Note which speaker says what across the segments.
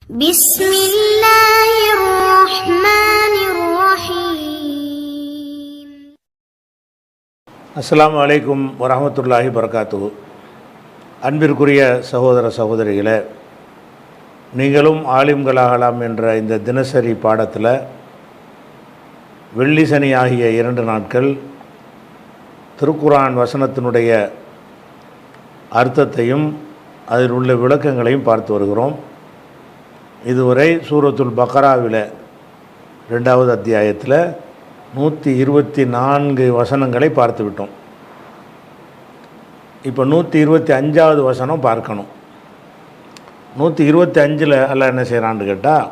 Speaker 1: بسم الله الرحمن الرحيم.
Speaker 2: அஸ்ஸலாமு அலைக்கும் வரஹ்மத்துல்லாஹி வபரகாத்துஹு. அன்பிற்குரிய சகோதர சகோதரிகளே, நீங்களும் ஆலிம்களாகலாம் என்ற இந்த தினசரி பாடத்தில் வெள்ளி சனி ஆகிய 2 நாட்கள் திருக்குர்ஆன் வசனத்தினுடைய அர்த்தத்தையும் அதில் உள்ள விளக்கங்களையும் பார்த்து வருகிறோம். இதுவரை சூரத்துல் பக்ராவில் 2வது அத்தியாயத்தில் 124 வசனங்களை பார்த்து விட்டோம். இப்போ 125வது வசனம் பார்க்கணும். 125ல் அல்லாஹ் என்ன செய்கிறான்னு கேட்டால்,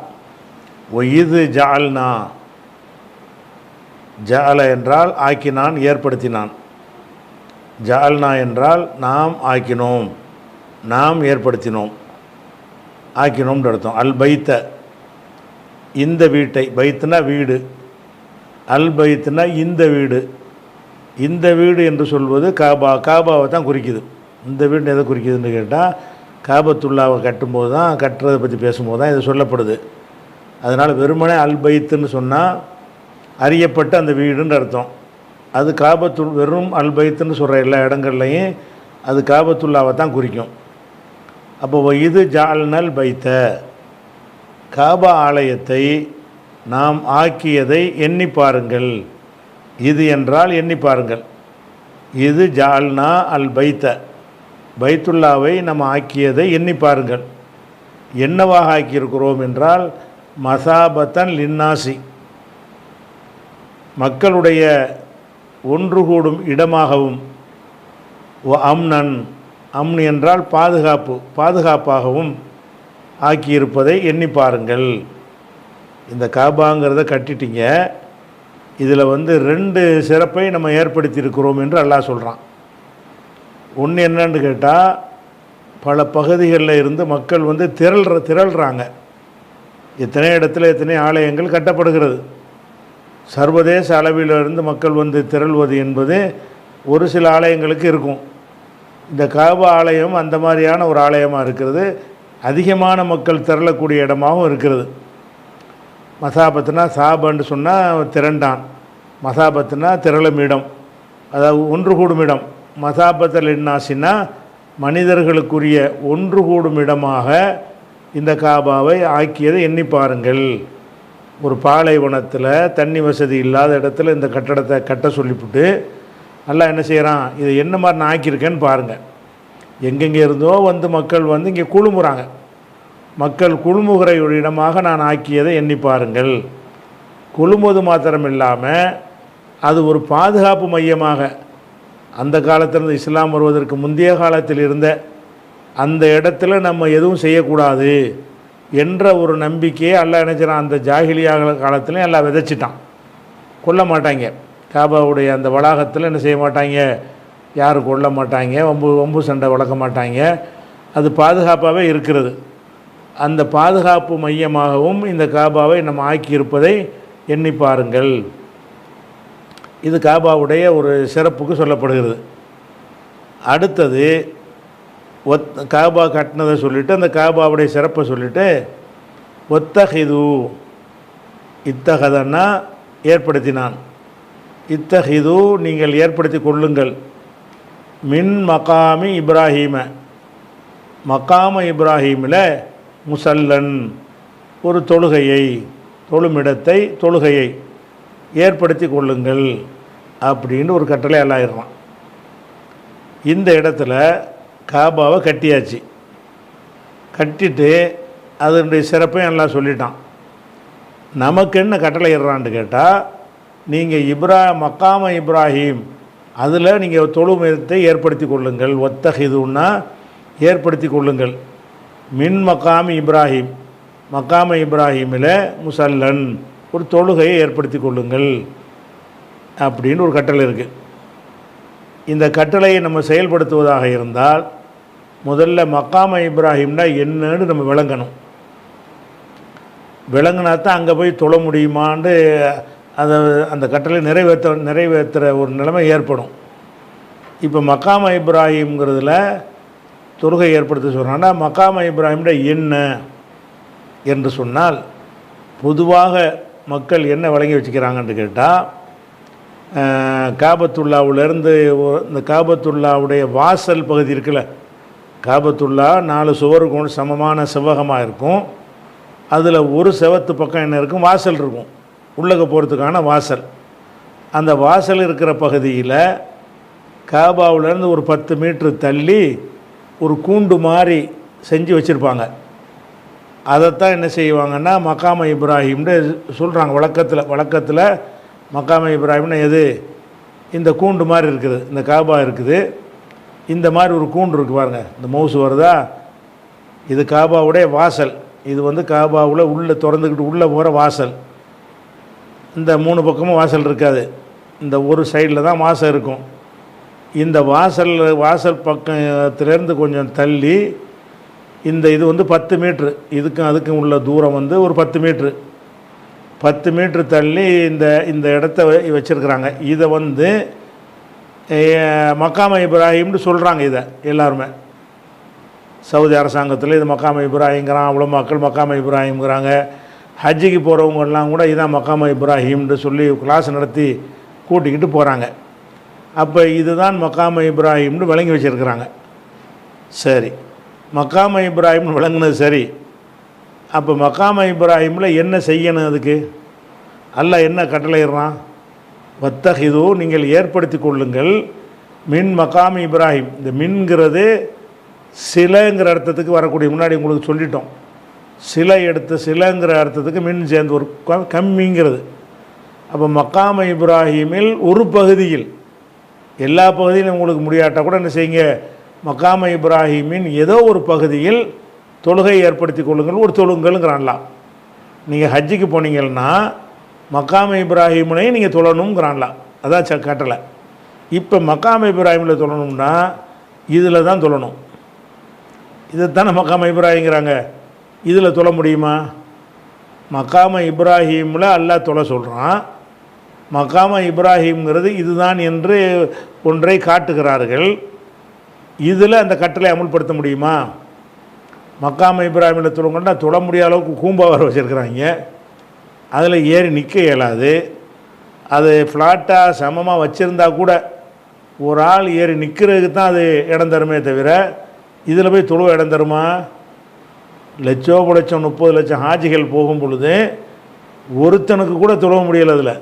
Speaker 2: ஒய்து ஜஅல்னா, ஜஅல என்றால் ஆக்கினான், ஏற்படுத்தினான். ஜஅல்னா என்றால் நாம் ஆக்கினோம், நாம் ஏற்படுத்தினோம், ஆக்கினோம்னு அர்த்தம். அல் பைத்த, இந்த வீட்டை, பைத்துனா வீடு, அல் பைத்துனா இந்த வீடு. இந்த வீடு என்று சொல்வது காபாவை தான் குறிக்குது. இந்த வீடு எதை குறிக்குதுன்னு கேட்டால், காபத்துல்லாவை கட்டும்போது தான், கட்டுறதை பற்றி பேசும்போது தான் இது சொல்லப்படுது. அதனால் வெறுமனே அல் பைத்துன்னு சொன்னால் அறியப்பட்ட அந்த வீடுன்ற அர்த்தம். அது வெறும் அல் பைத்துன்னு சொல்கிற எல்லா இடங்கள்லையும் அது காபத்துல்லாவை தான் குறிக்கும். அப்போ இது ஜஅல்னல் பைத்த, காபா ஆலயத்தை நாம் ஆக்கியதை எண்ணி பாருங்கள். இது என்றால் எண்ணி பாருங்கள். இது ஜஅல்னா அல் பைத்த, பைத்துல்லாவை நம்ம ஆக்கியதை எண்ணி பாருங்கள். என்னவாக ஆக்கியிருக்கிறோம் என்றால், மசாபத்தன் லின்னாசி, மக்களுடைய ஒன்று கூடும் இடமாகவும், அம்னன், அம்னு என்றால் பாதுகாப்பு, பாதுகாப்பாகவும் ஆக்கியிருப்பதை எண்ணி பாருங்கள். இந்த காபாங்கிறத கட்டிட்டீங்க, இதில் 2 சிறப்பை நம்ம ஏற்படுத்தியிருக்கிறோம் என்று அல்லாஹ் சொல்கிறான். ஒன்று என்னன்னு கேட்டால், பல பகுதிகளில் இருந்து மக்கள் திரள்றாங்க. எத்தனை இடத்துல எத்தனை ஆலயங்கள் கட்டப்படுகிறது. சர்வதேச அளவிலிருந்து மக்கள் திரள்வது என்பது ஒரு சில ஆலயங்களுக்கு இருக்கும். இந்த காபா ஆலயம் அந்த மாதிரியான ஒரு ஆலயமாக இருக்கிறது. அதிகமான மக்கள் திரளக்கூடிய இடமாகவும் இருக்கிறது. மசாபத்துனா, சாபன்னு சொன்னால் திரண்டான், மசாபத்துனா திரளும் இடம், அதாவது ஒன்று கூடும் இடம். மசாபத்தில் என்னாசின்னா மனிதர்களுக்குரிய ஒன்று கூடும் இடமாக இந்த காபாவை ஆக்கியதை எண்ணி பாருங்கள். ஒரு பாலைவனத்தில் தண்ணி வசதி இல்லாத இடத்துல இந்த கட்டடத்தை கட்ட சொல்லிவிட்டு அல்லாஹ் என்ன செய்கிறான், இதை என்ன மாதிரி நான் ஆக்கியிருக்கேன்னு பாருங்கள். எங்கெங்கே இருந்தோ மக்கள் இங்கே குழுமுறாங்க. மக்கள் குழுமுகிற ஒரு இடமாக நான் ஆக்கியதை எண்ணி பாருங்கள். குழுமுவது மாத்திரம் இல்லாமல் அது ஒரு பாதுகாப்பு மையமாக, அந்த காலத்திலிருந்து இஸ்லாம் வருவதற்கு முந்தைய காலத்தில் இருந்த அந்த இடத்துல நம்ம எதுவும் செய்யக்கூடாது என்ற ஒரு நம்பிக்கையை அல்லாஹ் நினைச்சான். அந்த ஜாஹிலியா காலத்துலையும் எல்லாம் விதைச்சிட்டான். கொல்ல மாட்டாங்க, காபாவுடைய அந்த வளாகத்தில் என்ன செய்ய மாட்டாங்க, யாரும் கொல்ல மாட்டாங்க, வம்பு சண்டை வளர்க்க மாட்டாங்க. அது பாதுகாப்பாகவே இருக்கிறது. அந்த பாதுகாப்பு மையமாகவும் இந்த காபாவை நம்ம ஆக்கியிருப்பதை எண்ணி பாருங்கள். இது காபாவுடைய ஒரு சிறப்புக்கு சொல்லப்படுகிறது. அடுத்தது காபா கட்டினதை சொல்லிவிட்டு அந்த காபாவுடைய சிறப்பை சொல்லிவிட்டு, ஒத்தஹிது, இத்தகதன்னா ஏற்படுத்தினான், இத்தஹிது நீங்கள் ஏற்படுத்தி கொள்ளுங்கள், மின் மகாமி இப்ராஹீம, மகாம இப்ராஹீமில் முசல்லன் ஒரு தொழுகையை, தொழுமிடத்தை, தொழுகையை ஏற்படுத்தி கொள்ளுங்கள் அப்படின்னு ஒரு கட்டளை எல்லாம். இந்த இடத்துல காபாவை கட்டியாச்சு. கட்டிட்டு அதனுடைய சிறப்பையும் எல்லாம் சொல்லிட்டான். நமக்கு என்ன கட்டளை இடுறான்னு கேட்டால், நீங்கள் மக்காம இப்ராஹீம் அதில் நீங்கள் தொழுமிடத்தை ஏற்படுத்தி கொள்ளுங்கள். ஒத்தஹிதுன்னா ஏற்படுத்தி கொள்ளுங்கள். மின் மக்காமி இப்ராஹீம், மக்காம இப்ராஹீமில் முசல்லன் ஒரு தொழுகையை ஏற்படுத்தி கொள்ளுங்கள் அப்படின்னு ஒரு கட்டளை இருக்குது. இந்த கட்டளையை நம்ம செயல்படுத்துவதாக இருந்தால் முதல்ல மக்காம இப்ராஹிம்னா என்னன்னு நம்ம விளங்கணும். விளங்கினா தான் அங்கே போய் தொழ முடியுமான்னு அந்த கட்டளை நிறைவேற்றுற ஒரு நிலைமை ஏற்படும். இப்போ மக்காம இப்ராஹிம்ங்கிறதுல தொழுகை ஏற்படுத்த சொல்கிறாங்கன்னா, மக்காம இப்ராஹிம்ட என்ன என்று சொன்னால் பொதுவாக மக்கள் என்ன வழங்கி வச்சுக்கிறாங்கன்னு கேட்டால், காபத்துல்லாவிலேருந்து இந்த காபத்துல்லாவுடைய வாசல் பகுதி இருக்குல்ல, காபத்துல்லா 4 சுவருக்கு சமமான செவ்வகமாக இருக்கும். அதில் ஒரு செவத்து பக்கம் என்ன இருக்கும், வாசல் இருக்கும், உள்ளக போகிறதுக்கான வாசல். அந்த வாசல் இருக்கிற பகுதியில் காபாவிலேருந்து ஒரு 10 மீட்ரு தள்ளி ஒரு கூண்டு மாதிரி செஞ்சு வச்சுருப்பாங்க. அதைத்தான் என்ன செய்வாங்கன்னா மக்காம இப்ராஹிம்னு சொல்கிறாங்க. வழக்கத்தில் மக்காம இப்ராஹிம்னு எது, இந்த கூண்டு மாதிரி இருக்குது, இந்த காபா இருக்குது, இந்த மாதிரி ஒரு கூண்டு இருக்குது பாருங்கள், இந்த மவுசு வருதா, இது காபாவுடைய வாசல். இது வந்து காபாவில் உள்ளே திறந்துக்கிட்டு உள்ளே போகிற வாசல். இந்த 3 பக்கமும் வாசல் இருக்காது, இந்த ஒரு சைடில் தான் வாசல் இருக்கும். இந்த வாசல் பக்கத்திலேருந்து கொஞ்சம் தள்ளி இந்த இது வந்து 10 மீட்ரு, இதுக்கும் அதுக்கும் உள்ள தூரம் வந்து ஒரு 10 மீட்ரு. 10 மீட்ரு தள்ளி இந்த இடத்த வச்சுருக்குறாங்க. இதை வந்து மக்காம இப்ராஹிம்னு சொல்கிறாங்க. இதை எல்லாருமே சவுதி அரசாங்கத்தில் இது மக்காம இப்ராஹிங்கிறான், அவ்வளோ மக்கள் மக்காம இப்ராஹிம்ங்கிறாங்க. ஹஜ்ஜிக்கு போகிறவங்கெல்லாம் கூட இதான் மக்காம இப்ராஹிம்னு சொல்லி கிளாஸ் நடத்தி கூட்டிக்கிட்டு போகிறாங்க. அப்போ இதுதான் மக்காம இப்ராஹிம்னு விளங்கி வச்சுருக்கிறாங்க. சரி, மக்காம இப்ராஹிம்னு விளங்குனது சரி. அப்போ மக்காம இப்ராஹிமில் என்ன செய்யணும், அதுக்கு அல்லாஹ் என்ன கட்டளையிடுறான், வத்தஹிது நீங்கள் ஏற்படுத்தி கொள்ளுங்கள் மின் மக்காம இப்ராஹிம். இந்த மின்கிறது சிலைங்கிற அர்த்தத்துக்கு வரக்கூடிய, முன்னாடி உங்களுக்கு சொல்லிட்டோம், சிலை எடுத்து சிலைங்கிற அர்த்தத்துக்கு மின் சேர்ந்து ஒரு கம்மிங்கிறது. அப்போ மக்காம இப்ராஹிமில் ஒரு பகுதியில், எல்லா பகுதியிலும் உங்களுக்கு முடியாட்டால் கூட என்ன செய்யுங்க, மக்காம இப்ராஹிமின் ஏதோ ஒரு பகுதியில் தொழுகை ஏற்படுத்தி கொள்ளுங்கள், ஒரு தொழுங்கள்ங்கிறான்லாம். நீங்கள் ஹஜ்ஜிக்கு போனீங்கன்னா மக்காம இப்ராஹிம்னையும் நீங்கள் தொழணுங்கிறான்லாம், அதான் கட்டளை. இப்போ மக்காம இப்ராஹிமில் தொழணும்னா இதில் தான் தொழணும். இதைத்தானே மக்காம இப்ராஹிங்கிறாங்க. இதில் தொழ முடியுமா? மக்காம இப்ராஹிமில் அல்லாஹ் தொழ சொல்கிறான். மக்காம இப்ராஹிம்ங்கிறது இதுதான் என்று ஒன்றை காட்டுகிறார்கள். இதில் அந்த கட்டளை அமுல்படுத்த முடியுமா? மக்காம இப்ராஹிமில் தொழுங்கன்னா தொழ முடியாத அளவுக்கு கூம்பா வர வச்சுருக்கிறாங்க. அதில் ஏறி நிற்க இயலாது. அது ஃப்ளாட்டாக சமமாக வச்சுருந்தா கூட ஒரு ஆள் ஏறி நிற்கிறதுக்கு தான் அது இடம் தருமே தவிர இதில் போய் தொழுவ இடம் தருமா? லட்சம் 30 லட்சம் ஹாஜிகள் போகும் பொழுது ஒருத்தனுக்கு கூட தொழ முடியலை. அதில்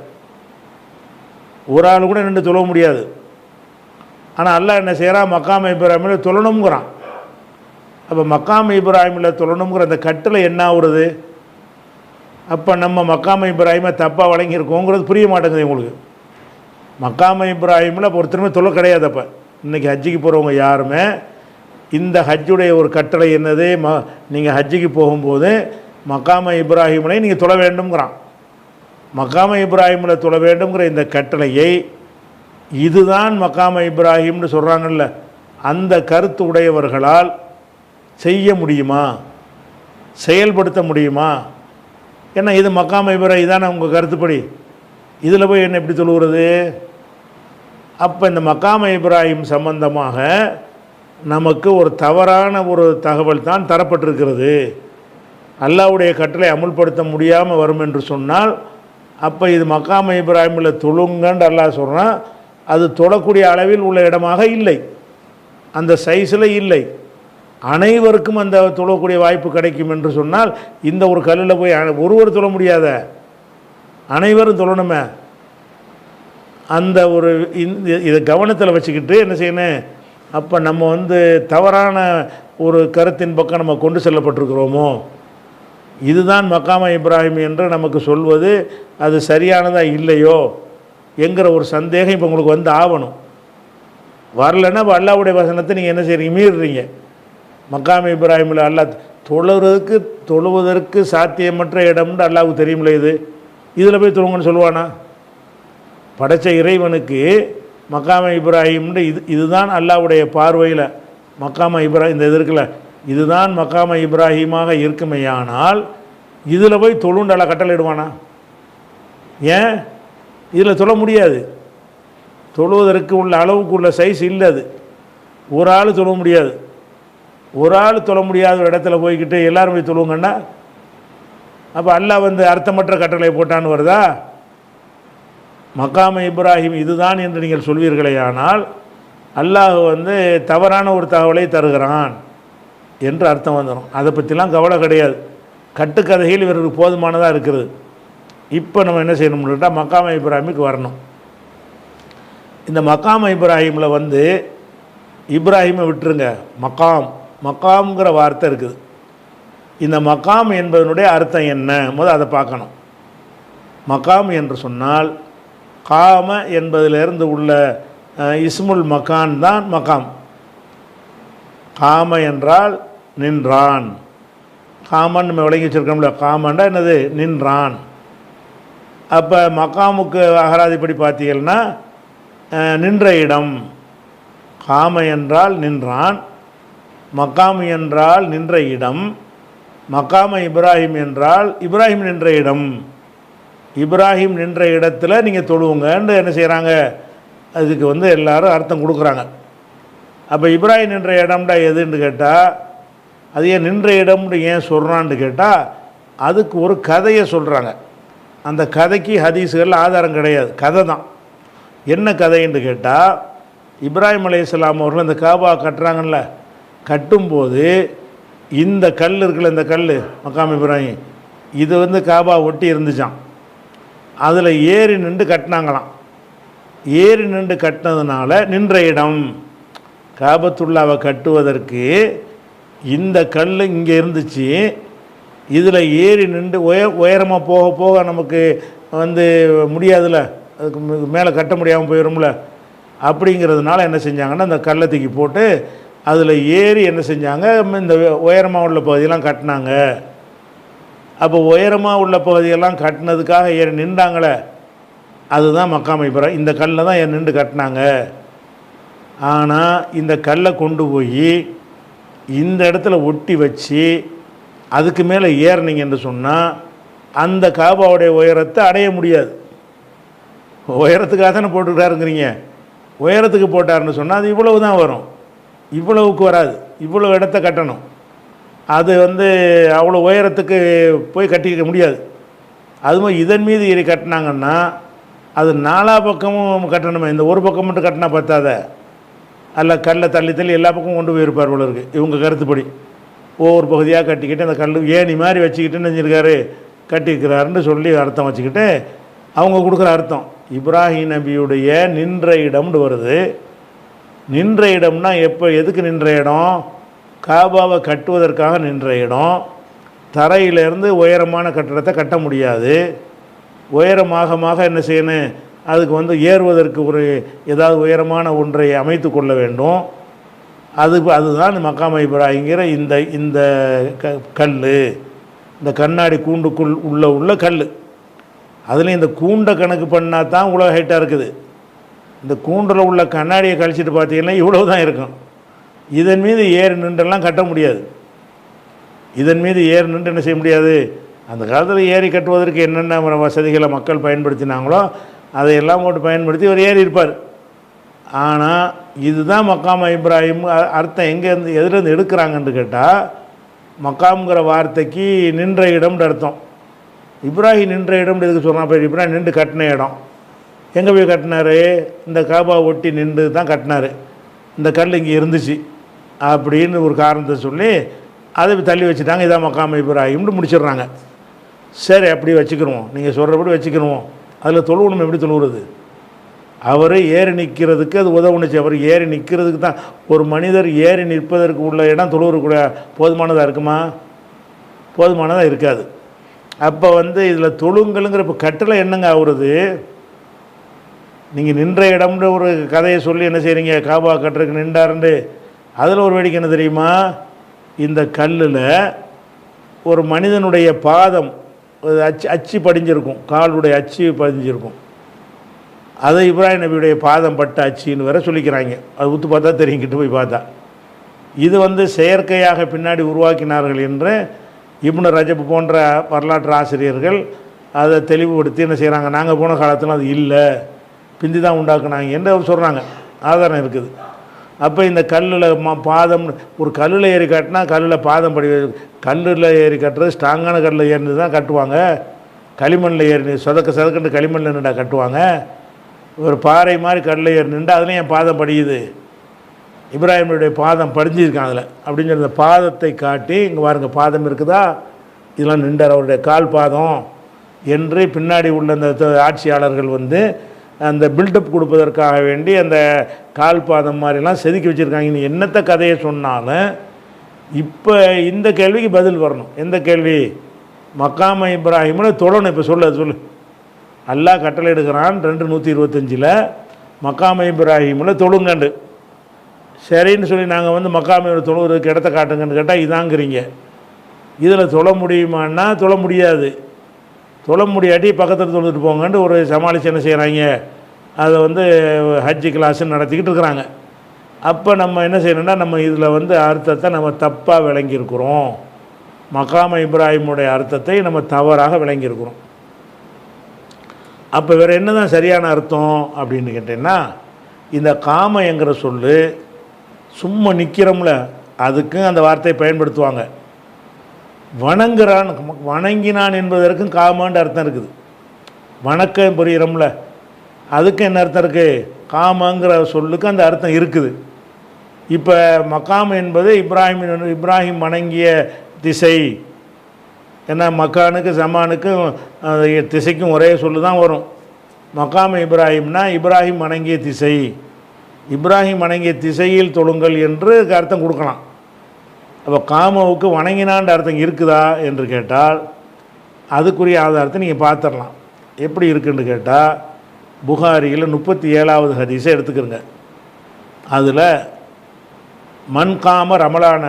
Speaker 2: ஒரு ஆள் கூட நின்று தொழ முடியாது. ஆனால் அல்லாஹ் என்ன செய்கிறான், மக்காம இப்ராஹிமில் தொழணுங்கிறான். அப்போ மக்காம இப்ராஹிமில் தொழணுங்கிற அந்த கட்டளை என்ன ஆகுறது? அப்போ நம்ம மக்காம இப்ராஹிமை தப்பாக வழங்கியிருக்கோங்கிறது புரிய மாட்டேங்குது உங்களுக்கு. மக்காம இப்ராஹிமில் ஒருத்தருமே தொழ கிடையாது. அப்போ இன்றைக்கி ஹஜ்ஜிக்கு போகிறவங்க யாருமே இந்த ஹஜ்ஜுடைய ஒரு கட்டளை என்னது, நீங்கள் ஹஜ்ஜிக்கு போகும்போது மக்காம இப்ராஹிமினை நீங்கள் தொழ வேண்டும்ங்கிறான். மக்காம இப்ராஹிமில் தொழ வேண்டும்ங்கிற இந்த கட்டளையை இதுதான் மக்காம இப்ராஹிம்னு சொல்கிறாங்கல்ல, அந்த கருத்து உடையவர்களால் செய்ய முடியுமா, செயல்படுத்த முடியுமா? ஏன்னா இது மக்காம இப்ராஹிம் தானே உங்கள் கருத்துப்படி. இதில் போய் என்ன எப்படி தொழுகிறது? அப்போ இந்த மக்காம இப்ராஹிம் சம்பந்தமாக நமக்கு ஒரு தவறான ஒரு தகவல் தான் தரப்பட்டிருக்கிறது. அல்லாஹ்வுடைய கட்டளை அமுல்படுத்த முடியாமல் வரும் என்று சொன்னால் அப்போ இது மக்காம இப்ராஹிமில் தொழுங்கன்னு அல்லாஹ் சொல்கிறான். அது தொழக்கூடிய அளவில் உள்ள இடமாக இல்லை, அந்த சைஸில் இல்லை. அனைவருக்கும் அந்த தொழக்கூடிய வாய்ப்பு கிடைக்கும் என்று சொன்னால் இந்த ஒரு கல்லில் போய் ஒருவர் தொழ முடியாத, அனைவரும் தொழணுமே. அந்த ஒரு இதை கவனத்தில் வச்சுக்கிட்டு என்ன செய்யணும், அப்போ நம்ம வந்து தவறான ஒரு கருத்தின் பக்கம் நம்ம கொண்டு செல்லப்பட்டிருக்கிறோமோ, இதுதான் மக்காம இப்ராஹிம் என்று நமக்கு சொல்வது அது சரியானதாக இல்லையோ என்கிற ஒரு சந்தேகம் இப்போ உங்களுக்கு வந்து ஆகணும். வரலைன்னா இப்போ அல்லாஹ்வுடைய வசனத்தை நீங்கள் என்ன செய்கிறீங்க, மீறுறீங்க. மக்காம இப்ராஹிமில் அல்லாஹ் தொழுவதற்கு சாத்தியமற்ற இடம்னு அல்லாஹ்வுக்கு தெரியுமில்ல. இதில் போய் தொழுங்கன்னு சொல்லுவானா? படைத்த இறைவனுக்கு மக்காம இப்ராஹிம்னு இதுதான் அல்லாஹ்வுடைய பார்வையில் மக்காம இப்ராஹிம் இந்த இது இருக்குல்ல, இதுதான் மக்காம இப்ராஹிமாக இருக்குமையானால் இதில் போய் தொழுண்டு அல்லாஹ் கட்டளையிடுவானா? ஏன் இதில் தொழ முடியாது. தொழுவதற்கு உள்ள அளவுக்கு உள்ள சைஸ் இல்லை. அது ஒரு ஆள் தொழ முடியாது. ஒரு ஆள் தொழ முடியாத ஒரு இடத்துல போய்கிட்டு எல்லோரும் போய் தொழுவுங்கன்னா அப்போ அல்லாஹ் வந்து அர்த்தமற்ற கட்டளை போட்டான்னு வருதா? மக்காம இப்ராஹிம் இதுதான் என்று நீங்கள் சொல்வீர்களே, ஆனால் அல்லாஹ் வந்து தவறான ஒரு தகவலை தருகிறான் என்று அர்த்தம் வந்துடும். அதை பற்றிலாம் கவலை கிடையாது. கட்டுக்கதைகள் இவருக்கு போதுமானதாக இருக்கிறது. இப்போ நம்ம என்ன செய்யணும்னு கேட்டால் மக்காம இப்ராஹிமுக்கு வரணும். இந்த மக்காம இப்ராஹிமில் வந்து இப்ராஹிமை விட்டுருங்க, மக்காம்ங்கிற வார்த்தை இருக்குது. இந்த மக்காம் என்பதனுடைய அர்த்தம் என்ன முதல் அதை பார்க்கணும். மக்காம் என்று சொன்னால் காம என்பதிலிருந்து உள்ள இஸ்முல் மக்கான் தான் மக்காம். காம என்றால் நின்றான். காமன் நம்ம விளங்கி வச்சுருக்கோம்ல, காமண்டா என்னது? நின்றான். அப்போ மக்காமுக்கு அகராதிப்படி பார்த்தீங்கன்னா நின்ற இடம். காம என்றால் நின்றான், மக்காம் என்றால் நின்ற இடம், மக்காம இப்ராஹிம் என்றால் இப்ராஹிம் நின்ற இடம். இப்ராஹிம் நின்ற இடத்துல நீங்கள் தொழுவுங்கன்னு என்ன செய்கிறாங்க, அதுக்கு வந்து எல்லாரும் அர்த்தம் கொடுக்குறாங்க. அப்போ இப்ராஹிம் நின்ற இடம்டா எதுன்னு கேட்டால், அது ஏன் நின்ற இடம்னு ஏன் சொல்கிறான்னு கேட்டால், அதுக்கு ஒரு கதையை சொல்கிறாங்க. அந்த கதைக்கு ஹதீஸுகள் ஆதாரம் கிடையாது, கதை தான். என்ன கதைன்னு கேட்டால், இப்ராஹிம் அலைஹிஸ்ஸலாம் அவர்கள் இந்த காபா கட்டுறாங்கல்ல, கட்டும்போது இந்த கல் இருக்குல்ல, இந்த கல் மக்காம் இப்ராஹிம், இது வந்து காபா ஒட்டி இருந்துச்சான். அதில் ஏறி நின்று கட்டினாங்களாம். ஏறி நின்று கட்டினதுனால நின்ற இடம். காபத்துல்லாவை கட்டுவதற்கு இந்த கல் இங்கே இருந்துச்சு, இதில் ஏறி நின்று உயரமாக போக போக நமக்கு வந்து முடியாதுல்ல, அதுக்கு மேலே கட்ட முடியாமல் போயிடும்ல. அப்படிங்கிறதுனால என்ன செஞ்சாங்கன்னா அந்த கல்லை தூக்கி போட்டு அதில் ஏறி என்ன செஞ்சாங்க, இந்த உயரமாக உள்ள பகுதியெல்லாம் கட்டினாங்க. அப்போ உயரமாக உள்ள பகுதியெல்லாம் கட்டினதுக்காக ஏறி நின்றாங்களே, அதுதான் மக்காம் இப்ராஹிம். இந்த கல்லை தான் ஏறி நின்று கட்டினாங்க. ஆனால் இந்த கல்லை கொண்டு போய் இந்த இடத்துல ஒட்டி வச்சு அதுக்கு மேலே ஏறினீங்கன்னு சொன்னால் அந்த காபாவுடைய உயரத்தை அடைய முடியாது. உயரத்துக்காக தானே போட்டுக்கிட்டாருங்கிறீங்க. உயரத்துக்கு போட்டாருன்னு சொன்னால் அது இவ்வளவு தான் வரும், இவ்வளவுக்கு வராது. இவ்வளோ இடத்த கட்டணும். அது வந்து அவ்வளோ உயரத்துக்கு போய் கட்டிக்க முடியாது. அதுவும் இதன் மீது ஏறி கட்டினாங்கன்னா அது நாலா பக்கமும் கட்டணுமே. இந்த ஒரு பக்கம் மட்டும் கட்டினா பத்தாத, அல்ல கல்லை தள்ளி தள்ளி எல்லா பக்கமும் கொண்டு போயிருப்பார் போல இருக்குது இவங்க கருத்துப்படி. ஒவ்வொரு பகுதியாக கட்டிக்கிட்டு அந்த கல் ஏணி மாதிரி வச்சுக்கிட்டு நினைஞ்சிருக்காரு, கட்டியிருக்கிறாருன்னு சொல்லி அர்த்தம் வச்சுக்கிட்டு அவங்க கொடுக்குற அர்த்தம். இப்ராஹிம் நபியுடைய நின்ற இடம்னு வருது. நின்ற இடம்னா எப்போ, எதுக்கு நின்ற இடம்? காபாவை கட்டுவதற்காக நின்ற இடம். தரையிலேருந்து உயரமான கட்டடத்தை கட்ட முடியாது. உயரமாக என்ன செய்யணும், அதுக்கு வந்து ஏறுவதற்கு ஒரு ஏதாவது உயரமான ஒன்றை அமைத்து கொள்ள வேண்டும். அதுதான் மக்காம இப்ராஹிங்கிற இந்த கல், இந்த கண்ணாடி கூண்டுக்குள் உள்ள கல். அதுலேயும் இந்த கூண்டை கணக்கு பண்ணால் தான் இவ்வளோ ஹைட்டாக இருக்குது. இந்த கூண்டில் உள்ள கண்ணாடியை கழிச்சிட்டு பார்த்தீங்கன்னா இவ்வளவு தான் இருக்கும். இதன் மீது ஏறி நின்றெல்லாம் கட்ட முடியாது. இதன் மீது ஏறி நின்று என்ன செய்ய முடியாது. அந்த காலத்தில் ஏறி கட்டுவதற்கு என்னென்ன வசதிகளை மக்கள் பயன்படுத்தினாங்களோ அதையெல்லாம் போட்டு பயன்படுத்தி ஒரு ஏறி இருப்பார். ஆனால் இதுதான் மக்காம இப்ராஹிம் அர்த்தம். எங்கேருந்து எதுலேருந்து எடுக்கிறாங்கன்னு கேட்டால், மக்காம்ங்கிற வார்த்தைக்கு நின்ற இடம்னு அர்த்தம். இப்ராஹிம் நின்ற இடம் எதுக்கு சொல்கிறான்? இப்போ இப்ராஹிம் நின்று கட்டின இடம் எங்கே போய் கட்டினார்? இந்த காபா ஒட்டி நின்று தான் கட்டினார். இந்த கல் இங்கே இருந்துச்சு அப்படின்னு ஒரு காரணத்தை சொல்லி அதை தள்ளி வச்சுட்டாங்க. இதான் மக்காம இப்ராஹிம்னு முடிச்சிடுறாங்க. சரி, அப்படி வச்சுக்கிடுவோம், நீங்கள் சொல்கிறபடி வச்சுக்கிடுவோம். அதில் தொழுவணும். எப்படி தொழுவுறது? அவர் ஏறி நிற்கிறதுக்கு அது உதவுணுச்சு. அவர் ஏறி நிற்கிறதுக்கு தான். ஒரு மனிதர் ஏறி நிற்பதற்கு உள்ள இடம் தொழுவக்கூடிய போதுமானதாக இருக்குமா? போதுமானதாக இருக்காது. அப்போ வந்து இதில் தொழுங்களுங்கிற இப்போ கட்டளை என்னங்க ஆகுறது? நீங்கள் நின்ற இடம்ன்ற ஒரு கதையை சொல்லி என்ன செய்கிறீங்க, காபா கட்டுறதுக்கு நின்றாருண்டு. அதில் ஒரு வேடிக்கை என்ன தெரியுமா? இந்த கல்லில் ஒரு மனிதனுடைய பாதம் அச்சு படிஞ்சிருக்கும், காலுடைய அச்சு பதிஞ்சிருக்கும். அதை இப்ராஹிம் நபியுடைய பாதம் பட்ட அச்சின்னு வேற சொல்லிக்கிறாங்க. அது ஊற்று பார்த்தா தெரியும், கிட்ட போய் பார்த்தா. இது வந்து செயற்கையாக பின்னாடி உருவாக்கினார்கள் என்று இப்னு ரஜப் போன்ற வரலாற்று ஆசிரியர்கள் அதை தெளிவுபடுத்தி என்ன செய்கிறாங்க, நாங்கள் போன காலத்தில் அது இல்லை, பிந்தி தான் உண்டாக்குனாங்க என்று அவர் சொல்கிறாங்க. ஆதாரம் இருக்குது. அப்போ இந்த கல்லில் பாதம் ஒரு கல்லில் ஏறி கட்டினா கல்லில் பாதம் படி, கல்லில் ஏறி கட்டுறது ஸ்ட்ராங்கான கல்லில் ஏறினது தான் கட்டுவாங்க. களிமண்ணில் ஏறி சதக்கண்டு களிமண்ணில் நின்றா கட்டுவாங்க. ஒரு பாறை மாதிரி கல்லில் ஏறி நின்று அதுலேயும் என் பாதம் படியுது, இப்ராஹிமுடைய பாதம் படிஞ்சிருக்கான் அதில் அப்படின்னு சொல்லி அந்த பாதத்தை காட்டி இங்கே பாருங்க பாதம் இருக்குதா, இதெல்லாம் நின்றார் அவருடைய கால் பாதம் என்று பின்னாடி உள்ள அந்த ஆட்சியாளர்கள் வந்து அந்த பில்டப் கொடுப்பதற்காக வேண்டி அந்த கால் பாதம் மாதிரிலாம் செதுக்கி வச்சுருக்காங்க. நீ என்னத்த கதையை சொன்னாலும் இப்போ இந்த கேள்விக்கு பதில் வரணும். எந்த கேள்வி? மக்காம இப்ராஹிமில் தொழணும். இப்போ சொல்லு அல்லாஹ் கட்டளை எடுக்கிறான் 2:125 மக்காம இப்ராஹிமில் தொழுங்கண்டு. சரின்னு சொல்லி நாங்கள் வந்து மக்காமையில் தொழுகிறதுக்கு இடத்த காட்டுங்கன்னு கேட்டால் இதாங்கிறீங்க. இதில் தொழ முடியுமான்னா தொழ முடியாது. தொழ முடியாட்டி பக்கத்தில் தொழுதுட்டு போங்கன்ட்டு ஒரு சமாளித்து என்ன செய்கிறாங்க, அதை வந்து ஹஜ்ஜி கிளாஸுன்னு நடத்திக்கிட்டு இருக்கிறாங்க. அப்போ நம்ம என்ன செய்யணும்னா நம்ம இதில் வந்து அர்த்தத்தை நம்ம தப்பாக விளங்கியிருக்கிறோம். மக்காம இப்ராஹிமுடைய அர்த்தத்தை நம்ம தவறாக விளங்கியிருக்கிறோம். அப்போ வேறு என்ன தான் சரியான அர்த்தம் அப்படின்னு கேட்டேன்னா, இந்த காமைங்கிற சொல்லு சும்மா நிற்கிறோம்ல அதுக்கும் அந்த வார்த்தையை பயன்படுத்துவாங்க. வணங்குறான் வணங்கினான் என்பதற்கும் காமன்ற அர்த்தம் இருக்குது. வணக்கம் புரிகிறோம்ல அதுக்கு என்ன அர்த்தம் இருக்குது? காமங்கிற சொல்லுக்கு அந்த அர்த்தம் இருக்குது. இப்போ மக்காம் என்பது இப்ராஹிம் வணங்கிய திசை. ஏன்னா மக்கானுக்கு ஜமானுக்கும் திசைக்கும் ஒரே சொல்லு தான் வரும். மக்காம் இப்ராஹிம்னா இப்ராஹிம் வணங்கிய திசை, இப்ராஹிம் வணங்கிய திசையில் தொழுங்கள் என்று அர்த்தம் கொடுக்கலாம். அப்போ காமவுக்கு வணங்கினான்ற அர்த்தம் இருக்குதா என்று கேட்டால் அதுக்குரிய ஆதாரத்தை நீங்கள் பார்த்துடலாம். எப்படி இருக்குன்னு கேட்டால் புகாரியில் 37வது ஹதீஸை எடுத்துக்கிறங்க. அதில் மன் காம ரமலான,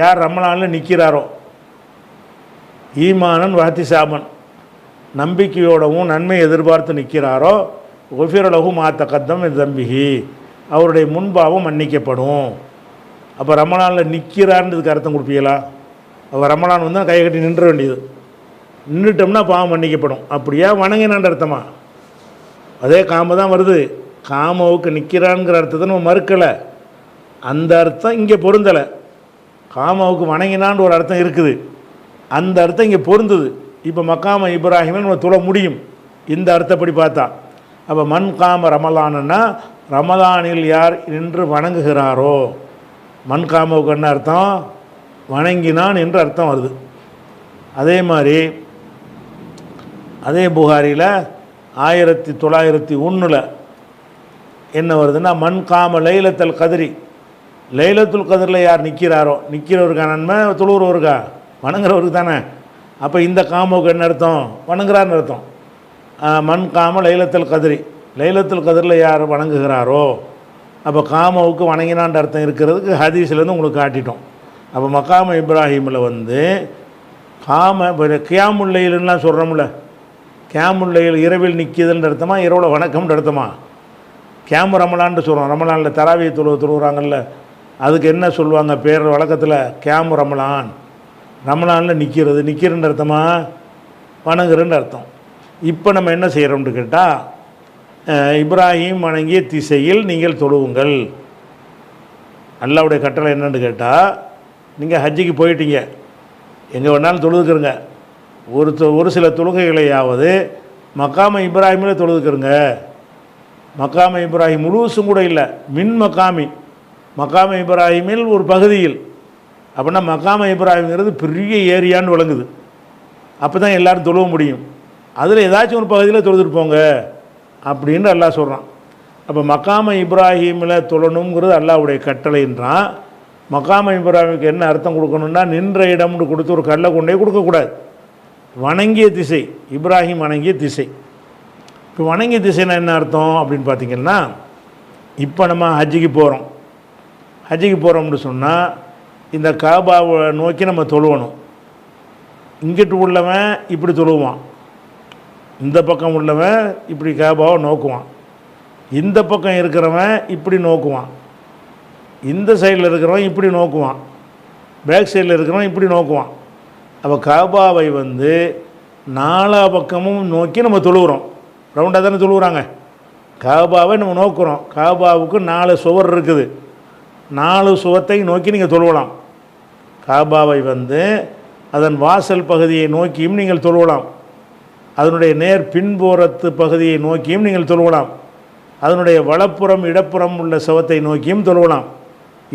Speaker 2: யார் ரமலானில் நிற்கிறாரோ, ஈமானன் வஹ்திசாபன் நம்பிக்கையோடவும் நன்மை எதிர்பார்த்து நிற்கிறாரோ, ஒஃபிரலகு மாத்தகத்தம் தம்பிகி அவருடைய முன்பாவும் மன்னிக்கப்படும். அப்போ ரமலானில் நிற்கிறான்றதுக்கு அர்த்தம் கொடுப்பீங்களா? அப்போ ரமலான் வந்து கையை கட்டி நின்ற வேண்டியது, நின்றுட்டோம்னா பாவம் மன்னிக்கப்படும். அப்படியா வணங்கினான்ற அர்த்தமா? அதே காம தான் வருது. காமவுக்கு நிற்கிறான்ங்கிற அர்த்தத்தை நம்ம மறுக்கலை, அந்த அர்த்தம் இங்கே பொருந்தலை. காமவுக்கு வணங்கினான்னு ஒரு அர்த்தம் இருக்குது, அந்த அர்த்தம் இங்கே பொருந்துது. இப்போ மக்காம இப்ராஹிமை நம்ம தொழ முடியும் இந்த அர்த்தப்படி பார்த்தா. அப்போ மன் காம ரமலான்னா ரமலானில் யார் நின்று வணங்குகிறாரோ, மன் காமவுக்கு என்ன அர்த்தம்? வணங்கினான் என்று அர்த்தம் வருது. அதே மாதிரி அதே புகாரியில் 1901 என்ன வருதுன்னா, மன் காம லைலத்துல் கதிரி, லைலத்துல் கதிரில் யார் நிற்கிறாரோ, நிற்கிறவருக்கா நன்மை, தொழுகிறவருக்கா? வணங்குறவருக்கு தானே. அப்போ இந்த காமவுக்கு என்ன அர்த்தம்? வணங்குறாருன்னு அர்த்தம். மன் காம லைலத்துல் கதிரி, லைலத்துல் கதிரில் யார் வணங்குகிறாரோ, அப்போ காமவுக்கு வணங்கினான்ற அர்த்தம் இருக்கிறதுக்கு ஹதீஸ்லேருந்து உங்களுக்கு காட்டிட்டோம். அப்போ மக்காம இப்ராஹிமில் வந்து காம கியாமுல்லையிலாம் சொல்கிறோம்ல, கியாமுல்லையில் இரவில் நிற்கிதுன்ற அர்த்தமா, இரவில் வணக்கம்ன்ற அர்த்தமா? கியாமு ரமலான்னு சொல்கிறோம். ரமலானில் தராவிய தொழுகிறாங்கல்ல, அதுக்கு என்ன சொல்லுவாங்க பேர் வழக்கத்தில்? கியாமு ரமலான். ரமலானில் நிற்கிறன்ற அர்த்தமா, வணங்குறன்ற அர்த்தம். இப்போ நம்ம என்ன செய்கிறோம்னு கேட்டால், இப்ராஹிம் வணங்கிய திசையில் நீங்கள் தொழுவுங்கள். அல்லாஹ்வுடைய கட்டளை என்னன்னு கேட்டால், நீங்கள் ஹஜ்ஜிக்கு போயிட்டீங்க, எங்கே வேணாலும் தொழுதுக்கிறங்க, ஒரு சில தொழுகைகளையாவது மக்காம இப்ராஹிமில் தொழுதுக்கிறங்க. மக்காம இப்ராஹிம் முழுசும் கூட இல்லை, மின் மக்காம இப்ராஹிமில் ஒரு பகுதியில். அப்படின்னா மக்காம இப்ராஹிம்ங்கிறது பெரிய ஏரியான்னு விளங்குது. அப்போ தான் எல்லோரும் தொழுவ முடியும். அதில் ஏதாச்சும் ஒரு பகுதியில் தொழுதுட்டு போங்க அப்படின்னு அல்லாஹ் சொல்கிறான். அப்போ மக்காம இப்ராஹிமில் தொழணுங்கிறது அல்லாஹ்வுடைய கட்டளைன்றான். மக்காம இப்ராஹிமுக்கு என்ன அர்த்தம் கொடுக்கணுன்னா, நின்ற இடம்னு கொடுத்து ஒரு கல்லை கொண்டே கொடுக்கக்கூடாது. வணங்கிய திசை, இப்ராஹிம் வணங்கிய திசை. இப்போ வணங்கிய திசைனா என்ன அர்த்தம் அப்படின்னு பார்த்திங்கன்னா, இப்போ நம்ம ஹஜ்ஜிக்கு போகிறோம்னு சொன்னால் இந்த காபாவை நோக்கி நம்ம தொழுவணும். இங்கிட்டு உள்ளவன் இப்படி தொழுவான், இந்த பக்கம் உள்ளவன் இப்படி காபாவை நோக்குவான், இந்த பக்கம் இருக்கிறவன் இப்படி நோக்குவான், இந்த சைடில் இருக்கிறவன் இப்படி நோக்குவான், பேக் சைடில் இருக்கிறவன் இப்படி நோக்குவான். அப்போ காபாவை வந்து நாலா பக்கமும் நோக்கி நம்ம தொழுகிறோம். ரவுண்டாக தானே தொழுகிறாங்க. காபாவை நம்ம நோக்குறோம். காபாவுக்கு 4 சுவர் இருக்குது. 4 சுவத்தை நோக்கி நீங்கள் தொழுவலாம். காபாவை வந்து அதன் வாசல் பகுதியை நோக்கியும் நீங்கள் தொழுவலாம். அதனுடைய நேர் பின்புறத்து பகுதியை நோக்கியும் நீங்கள் தொழுவலாம். அதனுடைய வலப்புறம் இடப்புறம் உள்ள சுவத்தை நோக்கியும் தொழுவலாம்.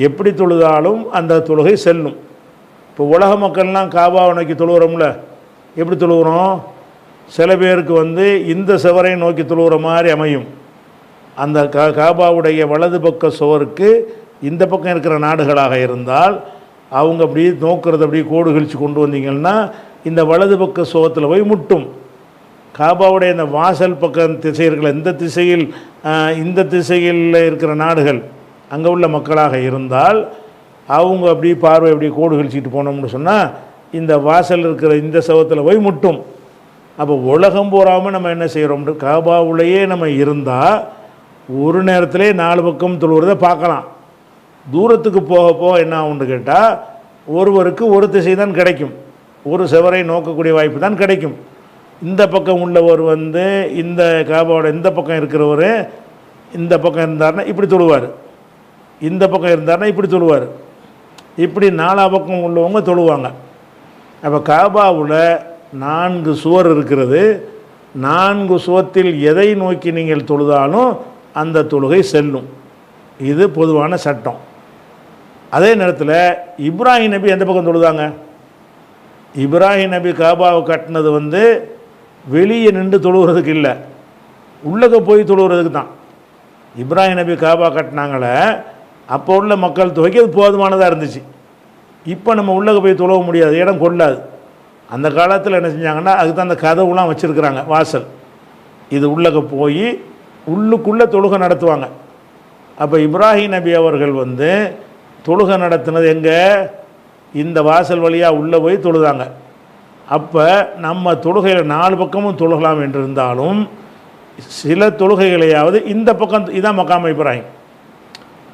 Speaker 2: எப்படி தொழுதாலும் அந்த தொழுகை செல்லும். இப்போ உலக மக்கள்லாம் காபாவை நோக்கி தொழுகிறோம்ல, எப்படி தொழுகிறோம்? சில பேருக்கு வந்து இந்த சுவரை நோக்கி தொழுகிற மாதிரி அமையும். அந்த காபாவுடைய வலது பக்க சுவருக்கு இந்த பக்கம் இருக்கிற நாடுகளாக இருந்தால் அவங்க அப்படி நோக்கிறது அப்படி கோடு கழித்து கொண்டு வந்தீங்கன்னா இந்த வலது பக்க சுவத்தில் போய் முட்டும். காபாவுடைய இந்த வாசல் பக்கம் திசை இருக்கிற இந்த திசையில் இருக்கிற நாடுகள் அங்கே உள்ள மக்களாக இருந்தால் அவங்க அப்படி பார்வை அப்படி கோடு கழிச்சிட்டு போனோம்னு சொன்னால் இந்த வாசல் இருக்கிற இந்த சுவத்தில் போய் முட்டும். அப்போ உலகம் போகாமல் நம்ம என்ன செய்கிறோம்? காபாவுலேயே நம்ம இருந்தால் ஒரு நேரத்திலே 4 பக்கம் தொழுகிறத பார்க்கலாம். தூரத்துக்கு போக போக என்ன ஆகும்னு கேட்டால் ஒருவருக்கு ஒரு திசை தான் கிடைக்கும், ஒரு சுவரை நோக்கக்கூடிய வாய்ப்பு தான் கிடைக்கும். இந்த பக்கம் உள்ளவர் வந்து இந்த காபாவோட இந்த பக்கம் இருக்கிறவர் இந்த பக்கம் இருந்தார்னா இப்படி தொழுவார், இந்த பக்கம் இருந்தார்னா இப்படி தொழுவார். இப்படி 4 பக்கம் உள்ளவங்க தொழுவாங்க. அப்போ காபாவில் 4 சுவர் இருக்கிறது. 4 சுவத்தில் எதை நோக்கி நீங்கள் தொழுதாலும் அந்த தொழுகை செல்லும். இது பொதுவான சட்டம். அதே நேரத்தில் இப்ராஹிம் நபி எந்த பக்கம் தொழுதாங்க? இப்ராஹிம் நபி காபாவை கட்டினது வந்து வெளியே நின்று தொழுகிறதுக்கு இல்லை, உள்ளக போய் தொழுகிறதுக்கு தான். இப்ராஹிம் நபி காபா கட்டினாங்களே அப்போ உள்ள மக்கள் தொகைக்கு அது போதுமானதாக இருந்துச்சு. இப்போ நம்ம உள்ளக போய் தொழுவ முடியாது, இடம் கொள்ளாது. அந்த காலத்தில் என்ன செஞ்சாங்கன்னா அதுக்கு தான் அந்த கதவுலாம் வச்சுருக்குறாங்க, வாசல். இது உள்ளக போய் உள்ளுக்குள்ளே தொழுகை நடத்துவாங்க. அப்போ இப்ராஹிம் நபி அவர்கள் வந்து தொழுகை நடத்தினது எங்கே? இந்த வாசல் வழியாக உள்ளே போய் தொழுதாங்க. அப்போ நம்ம தொழுகையில் 4 பக்கமும் தொழுகலாம் என்று இருந்தாலும் சில தொழுகைகளையாவது இந்த பக்கம், இதான் மக்காம இப்ராஹிம்.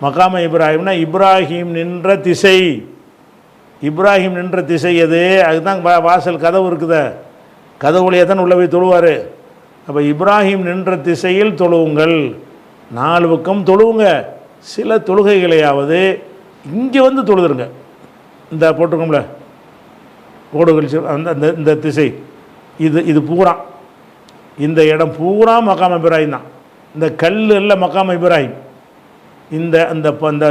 Speaker 2: மக்காம இப்ராஹிம்னா இப்ராஹிம் நின்ற திசை. இப்ராஹிம் நின்ற திசை எது? அதுதான் வாசல் கதவு இருக்குத, கதவுலையே தான் உள்ளே போய் தொழுவார். அப்போ இப்ராஹிம் நின்ற திசையில் தொழுவுங்கள், 4 பக்கம் தொழுவுங்க. சில தொழுகைகளையாவது இங்கே வந்து தொழுதுருங்க. இந்த போட்டிருக்கோம்ல கோடு கழிச்சு அந்த இந்த திசை, இது பூரா, இந்த இடம் பூரா மக்காம இப்ராஹிம் தான். இந்த கல் எல்லாம் மக்காம இப்ராஹிம். இந்த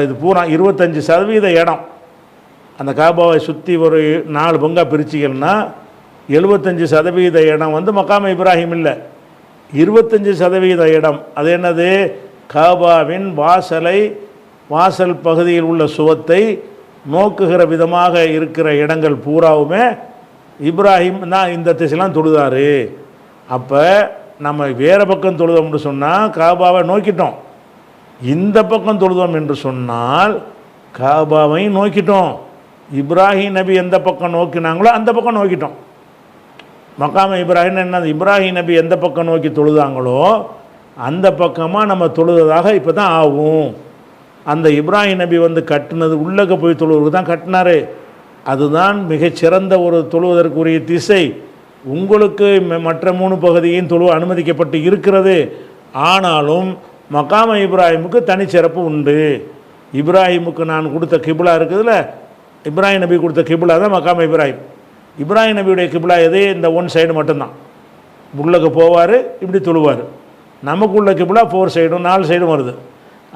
Speaker 2: இது பூரா 25% இடம். அந்த காபாவை சுற்றி ஒரு 4 பங்காக பிரிச்சிங்கன்னா 75% இடம் வந்து மக்காம இப்ராஹிம் இல்லை, 25% இடம். அது என்னது? காபாவின் வாசல் பகுதியில் உள்ள சுவத்தை நோக்குகிற விதமாக இருக்கிற இடங்கள் பூராவுமே இப்ராஹிம் தான் இந்த திசையெல்லாம் தொழுதாரு. அப்போ நம்ம வேறு பக்கம் தொழுதோம்னு சொன்னால் காபாவை நோக்கிட்டோம், இந்த பக்கம் தொழுதோம் என்று சொன்னால் காபாவை நோக்கிட்டோம். இப்ராஹிம் நபி எந்த பக்கம் நோக்கினாங்களோ அந்த பக்கம் நோக்கிட்டோம். மக்காம இப்ராஹிம் என்ன? இப்ராஹிம் நபி எந்த பக்கம் நோக்கி தொழுதாங்களோ அந்த பக்கமாக நம்ம தொழுததாக இப்போ தான் ஆகும். அந்த இப்ராஹிம் நபி வந்து கட்டினது உள்ளக போய் தொழுவதற்கு தான் கட்டினார். அதுதான் மிகச்சிறந்த ஒரு தொழுவதற்குரிய திசை. உங்களுக்கு மற்ற 3 பகுதியும் தொழுவ அனுமதிக்கப்பட்டு இருக்கிறது. ஆனாலும் மக்காம இப்ராஹிமுக்கு தனிச்சிறப்பு உண்டு. இப்ராஹிமுக்கு நான் கொடுத்த கிபிலா இருக்குதுல்ல, இப்ராஹிம் நபி கொடுத்த கிபிலா தான் மக்காம இப்ராஹிம். இப்ராஹிம் நபியுடைய கிபிலா எதே இந்த 1 சைடு மட்டும்தான். உள்ளக போவார், இப்படி தொழுவார். நமக்குள்ள கிபிலா 4 சைடும் 4 சைடும் வருது.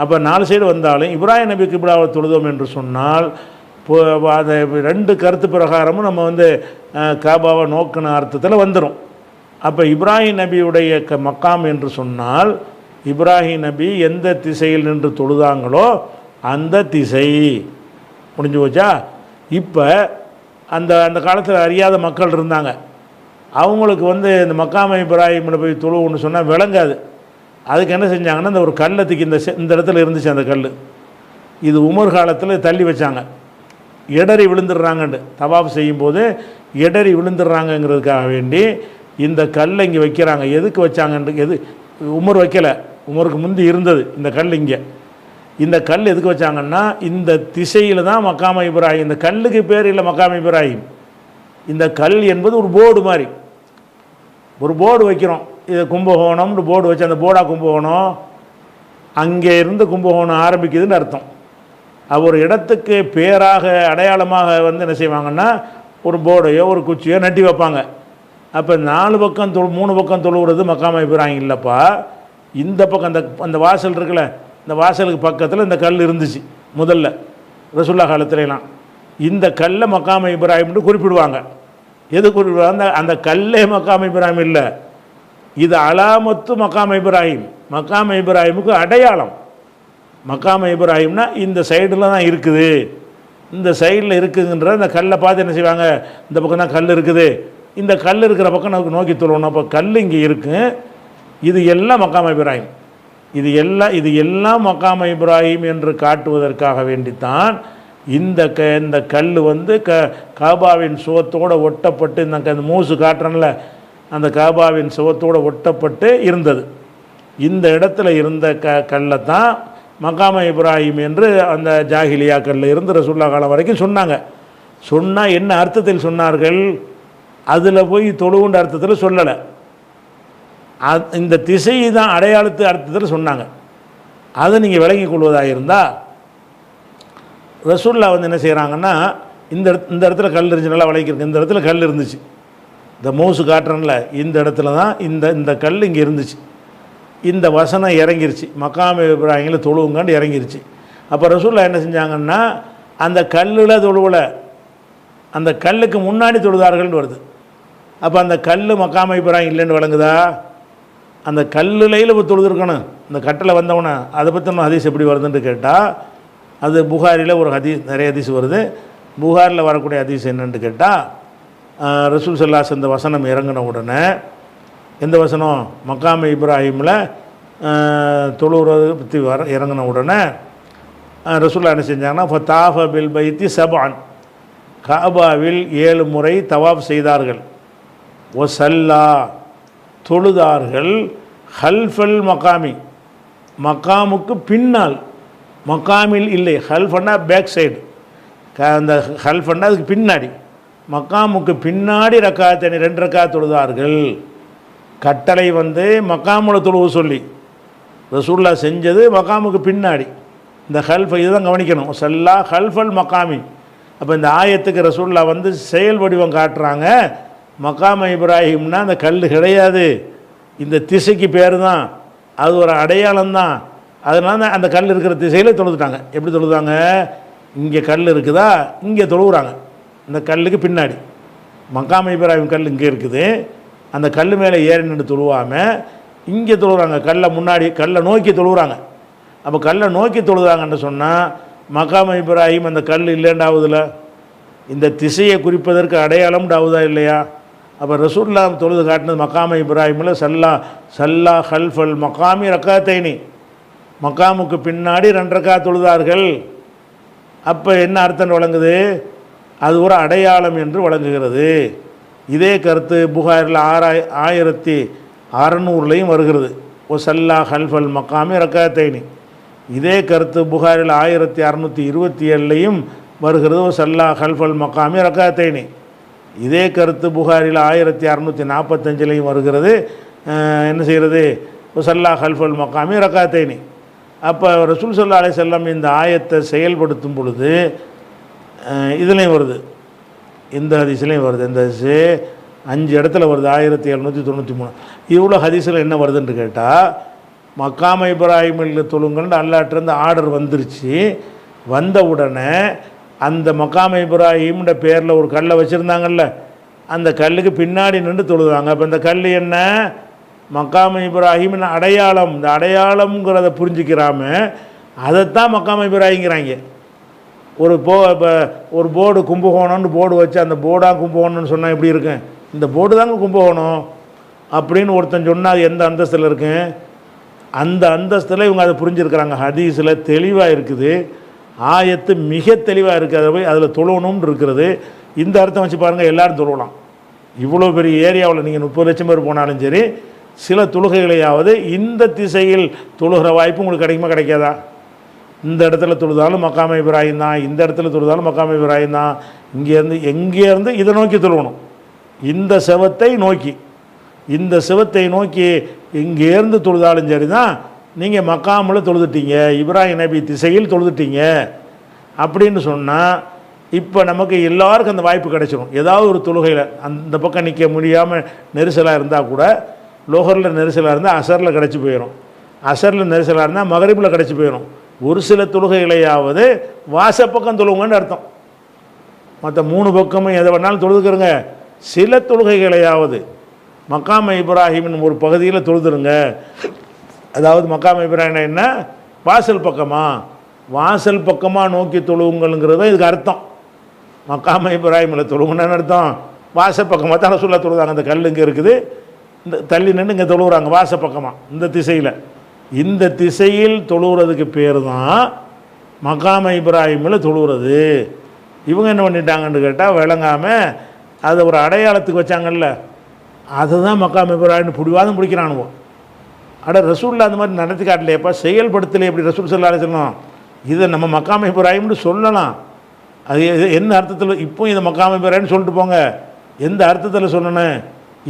Speaker 2: அப்போ 4 சைடு வந்தாலும் இப்ராஹிம் நபி கிபிலாவை தொழுதோம் என்று சொன்னால் அதை 2 கருத்து பிரகாரமும் நம்ம வந்து காபாவை நோக்கின அர்த்தத்தில் வந்துடும். அப்போ இப்ராஹிம் நபியுடைய மக்காம் என்று சொன்னால் இப்ராஹிம் நபி எந்த திசையில் நின்று தொழுதாங்களோ அந்த திசை முடிஞ்சு போச்சா. இப்போ அந்த காலத்தில் அறியாத மக்கள் இருந்தாங்க. அவங்களுக்கு வந்து இந்த மக்காம இப்ராஹிமில் போய் தொழுவுன்னு சொன்னால் விளங்காது. அதுக்கு என்ன செஞ்சாங்கன்னா இந்த ஒரு கல்லத்துக்கு இந்த இடத்துல இருந்துச்சு அந்த கல். இது உமர் காலத்தில் தள்ளி வச்சாங்க. இடறி விழுந்துடுறாங்கன்னு தவாப் செய்யும்போது இடறி விழுந்துடுறாங்கங்கிறதுக்காக வேண்டி இந்த கல்லை இங்கே வைக்கிறாங்க. எதுக்கு வச்சாங்கன்றது உமர் வைக்கலை, உமருக்கு முந்தி இருந்தது இந்த கல். இங்கே இந்த கல் எதுக்கு வச்சாங்கன்னா இந்த திசையில் தான் மக்காம இப்ராஹிம். இந்த கல்லுக்கு பேர் இல்லை மக்காம இப்ராஹிம். இந்த கல் என்பது ஒரு போர்டு மாதிரி, ஒரு போர்டு வைக்கிறோம். இது கும்பகோணம்னு போர்டு வச்சு அந்த போர்டாக கும்பகோணம், அங்கே இருந்து கும்பகோணம் ஆரம்பிக்குதுன்னு அர்த்தம். ஒரு இடத்துக்கு பேராக அடையாளமாக வந்து என்ன செய்வாங்கன்னா ஒரு போர்டையோ ஒரு குச்சியோ நட்டி வைப்பாங்க. அப்போ 4 பக்கம் 3 பக்கம் தொழுகிறது மக்காம இப்ராஹிம் இல்லைப்பா. இந்த பக்கம் அந்த வாசல் இருக்குல்ல, இந்த வாசலுக்கு பக்கத்தில் இந்த கல் இருந்துச்சு முதல்ல ரசூல்லா காலத்துலலாம். இந்த கல்லை மக்காம இப்ராஹிம்னு குறிப்பிடுவாங்க. எது குறிப்பிடுவாங்க? அந்த கல்லே மக்காம இப்ராஹிம் இல்லை, இது அலாமத்து மக்காம இப்ராஹிம், மக்காம இப்ராஹிமுக்கு அடையாளம். மக்காம இப்ராஹிம்னா இந்த சைடில் தான் இருக்குது, இந்த சைடில் இருக்குதுன்ற இந்த கல்லை பார்த்து என்ன செய்வாங்க, இந்த பக்கம் தான் கல் இருக்குது, இந்த கல் இருக்கிற பக்கம் நமக்கு நோக்கி தொழுவணும். அப்போ கல் இங்கே இருக்கு, இது எல்லாம் மக்காம இப்ராஹிம், இது எல்லாம் மக்காம இப்ராஹிம் என்று காட்டுவதற்காக வேண்டித்தான் இந்த கல் வந்து காபாவின் சுவத்தோடு ஒட்டப்பட்டு இந்த மூசு காட்டுறன்ல அந்த காபாவின் சுவத்தோடு ஒட்டப்பட்டு இருந்தது. இந்த இடத்துல இருந்த கல்லை தான் மக்காம இப்ராஹிம் என்று அந்த ஜாஹிலியா கல்ல இருந்து ரசூல்லா காலம் வரைக்கும் சொன்னாங்க. சொன்னால் என்ன அர்த்தத்தில் சொன்னார்கள்? அதில் போய் தொழுவுன்ற அர்த்தத்தில் சொல்லலை, இந்த திசை தான் அடையாளத்து அர்த்தத்தில் சொன்னாங்க. அதை நீங்கள் விளங்கி கொள்வதாக இருந்தால் ரசூல்லா வந்து என்ன செய்கிறாங்கன்னா, இந்த இடத்துல கல் இருந்துச்சு, நல்லா விளக்கிருக்கு, இந்த இடத்துல கல் இருந்துச்சு, இந்த மௌசு காட்டுறன்ல இந்த இடத்துல தான் இந்த கல் இங்கே இருந்துச்சு. இந்த வசனம் இறங்கிருச்சு, மக்காம இப்ராஹிமில் தொழுவுங்காண்டு இறங்கிருச்சு. அப்போ ரசூல்லா என்ன செஞ்சாங்கன்னா, அந்த கல்லில் தொழுவலை, அந்த கல்லுக்கு முன்னாடி தொழுதார்கள்னு வருது. அப்போ அந்த கல் மக்காம இப்ராஹிம் இல்லைன்னு விளங்குதா? அந்த கல்லுலையில் இப்போ தொழுதுருக்கணும், இந்த கட்டில் வந்தவனை. அதை பற்றின ஹதீஸ் எப்படி வருதுன்னு கேட்டால், அது புகாரில் ஒரு ஹதீஸ், நிறைய ஹதீஸ் வருது. புகாரில் வரக்கூடிய ஹதீஸ் என்னென்னு கேட்டால், ரசூல் ஸல்லல்லாஹு இந்த வசனம் இறங்கின உடனே, எந்த வசனம்? மக்காம இப்ராஹிமில் தொழுவுறது பற்றி இறங்கின உடனே ரசூல்லா என்ன செஞ்சாங்கன்னா, ஃபதாஃப பில் பைத்தி சபான், காபாவில் 7 முறை தவாப் செய்தார்கள். ஒசல்லா, தொழுதார்கள். ஹல்ஃபல் மக்காமி, மக்காமுக்கு பின்னால், மக்காமில் இல்லை, ஹல்ஃபன்னா பேக் சைடு, அந்த ஹல்ஃபன்னா அதுக்கு பின்னாடி, மக்காமுக்கு பின்னாடி ரக்காத்தனி 2 ரக்காத் தொழுதார்கள். கட்டளை வந்து மக்காமுல தொழுவு சொல்லி ரசூல்லா செஞ்சது மக்காமுக்கு பின்னாடி. இந்த ஹல்ஃபை இதுதான் கவனிக்கணும், சல்லா ஹல்ஃபல் மக்காமி. அப்போ இந்த ஆயத்துக்கு ரசூல்லா வந்து செயல் வடிவம் காட்டுறாங்க. மக்காம இப்ராஹிம்னா அந்த கல் கிடையாது, இந்த திசைக்கு பேர் தான், அது ஒரு அடையாளம் தான். அதனால அந்த கல் இருக்கிற திசையில் தொழுதுட்டாங்க. எப்படி தொழுதாங்க? இங்கே கல் இருக்குதா, இங்கே தொழுவுறாங்க, இந்த கல்லுக்கு பின்னாடி. மக்காம இப்ராஹிம் கல் இங்கே இருக்குது, அந்த கல் மேலே ஏறி நின்று தொழுவாமல் இங்கே தொழுகிறாங்க, கல்லை முன்னாடி, கல்லை நோக்கி தொழுகிறாங்க. அப்போ கல்லை நோக்கி தொழுதாங்கன்னு சொன்னால் மக்காம இப்ராஹிம் அந்த கல் இல்லைண்டாவதில்ல, இந்த திசையை குறிப்பதற்கு அடையாளம்டாவதா இல்லையா? அப்போ ரசூல்லா தொழுது காட்டினது மக்காம இப்ராஹிமில் சல்லா ஹல்ஃபல் மக்காமி ரக்காத்தைனி, மக்காமுக்கு பின்னாடி 2 ரக்காத் தொழுதார்கள். அப்போ என்ன அர்த்தம் வழங்குது? அது ஒரு அடையாளம் என்று வழங்குகிறது. இதே கருத்து புகாரில் 6600 வருகிறது. ஓ சல்லா ஹல்ஃபல் மக்காமி ரக்காத்தைனி. இதே கருத்து புகாரில் 1627 வருகிறது. ஓ சல்லா ஹல்ஃபல் மக்காமி ரக்காத்தைனி. இதே கருத்து புகாரில் 1645 வருகிறது. என்ன செய்கிறது? ஓ சல்லா ஹல்ஃபல் மக்காமி ரக்காத்தைனி. அப்போ ரசூல் ஸல்லல்லாஹு அலைஹி வஸல்லம் இந்த ஆயத்தை செயல்படுத்தும் பொழுது இதுலேயும் வருது, இந்த ஹதீஸ்லேயும் வருது. இந்த ஹதீஸு 5 இடத்துல வருது, 1793. இவ்வளோ ஹதீஸில் என்ன வருதுன்னு கேட்டால், மக்காம இப்ராஹிமில் தொழுங்கன்னு அல்லாஹ்ட்டேருந்து ஆர்டர் வந்துருச்சு. வந்த உடனே அந்த மக்காம இப்ராஹிம்ன்ற பேரில் ஒரு கல்லை வச்சுருந்தாங்கல்ல, அந்த கல்லுக்கு பின்னாடி நின்று தொழுதாங்க. அப்போ இந்த கல் என்ன? மக்காம இப்ராஹிமின் அடையாளம். இந்த அடையாளம்ங்கிறத புரிஞ்சுக்கிறாம அதைத்தான் மக்காம இப்ராஹிங்கிறாங்க. ஒரு போர்டு கும்பகோணம்னு போர்டு வச்சு அந்த போர்டாக கும்பகோணம்னு சொன்னால் எப்படி இருக்கும்? இந்த போர்டு தாங்க கும்பகோணம் அப்படின்னு ஒருத்தன் சொன்னால் அது எந்த அந்தஸ்தில் இருக்கு? அந்த அந்தஸ்தில் இவங்க அதை புரிஞ்சுருக்கிறாங்க. ஹதீஸில் தெளிவாக இருக்குது, ஆயத்து மிக தெளிவாக இருக்குது. அதை போய் அதில் தொழணும்னு இருக்கிறது. இந்த அர்த்தம் வச்சு பாருங்கள், எல்லோரும் தொழலாம். இவ்வளோ பெரிய ஏரியாவில் நீங்கள் 30 லட்சம் பேர் போனாலும் சரி, சில தொழுகைகளையாவது இந்த திசையில் தொழுகிற வாய்ப்பு உங்களுக்கு கிடைக்குமா கிடைக்காதா? இந்த இடத்துல தொழுதாலும் மக்காம இப்ராஹிம் தான், இந்த இடத்துல தொழுதாலும் மக்காம இப்ராஹிம் தான். எங்கேருந்து இதை நோக்கி தொழுவணும், இந்த செவத்தை நோக்கி, இந்த செவத்தை நோக்கி இங்கேருந்து தொழுதாலும் சரி தான், நீங்கள் மக்காமில் தொழுதுட்டீங்க, இப்ராஹிம் நபி திசையில் தொழுதுட்டீங்க. அப்படின்னு சொன்னால் இப்போ நமக்கு எல்லாருக்கும் அந்த வாய்ப்பு கிடைச்சிரும். ஏதாவது ஒரு தொழுகையில் அந்த பக்கம் நிற்க முடியாமல் நெரிசலாக இருந்தால் கூட லோஹரில் நெரிசலாக இருந்தால் அசரில் கிடச்சி போயிடும், அசரில் நெரிசலாக இருந்தால் மகரிபில் கிடச்சி போயிடும். ஒரு சில தொழுகைகளையாவது வாசப்பக்கம் தொழுவுங்கன்னு அர்த்தம். மற்ற 3 பக்கமும் எதை வேணாலும் தொழுதுக்கிறங்க. சில தொழுகைகளையாவது மக்காம இப்ராஹிமின் ஒரு பகுதியில் தொழுதுருங்க. அதாவது மக்காம இப்ராஹிம் என்ன, வாசல் பக்கமாக நோக்கி தொழுவுங்கள்ங்கிறது இதுக்கு அர்த்தம். மக்காம இப்ராஹிமில் தொழுவுங்கன்னு அர்த்தம். வாசல் பக்கமாக தான் ரசூலுல்லாஹ் தொழுதாங்க. அந்த கல் இங்கே இருக்குது, இந்த தள்ளி நின்று இங்கே தொழுவுறாங்க வாசல் பக்கமாக, இந்த திசையில். இந்த திசையில் தொழுவுறதுக்கு பேர் தான் மக்காம இப்ராஹிமில் தொழுவுறது. இவங்க என்ன பண்ணிட்டாங்கன்னு கேட்டால் விளங்காமல் அதை ஒரு அடையாளத்துக்கு வச்சாங்கல்ல, அதுதான் மக்காம இப்ராஹிம்னு பிடிவாதம் பிடிக்கிறானுவோ. ரசூலுல்லாஹ் அந்த மாதிரி நடத்தி காட்டலையப்பா, செயல்படுத்தலை. எப்படி ரசூல் ஸல்லல்லாஹு அலைஹி வஸல்லம் இதை நம்ம மக்காம இப்ராஹிம்னு சொல்லலாம். அது என்ன அர்த்தத்தில் இப்போ இதை மக்காம இப்ராஹிம்னு சொல்லிட்டு போங்க, எந்த அர்த்தத்தில் சொல்லணும்?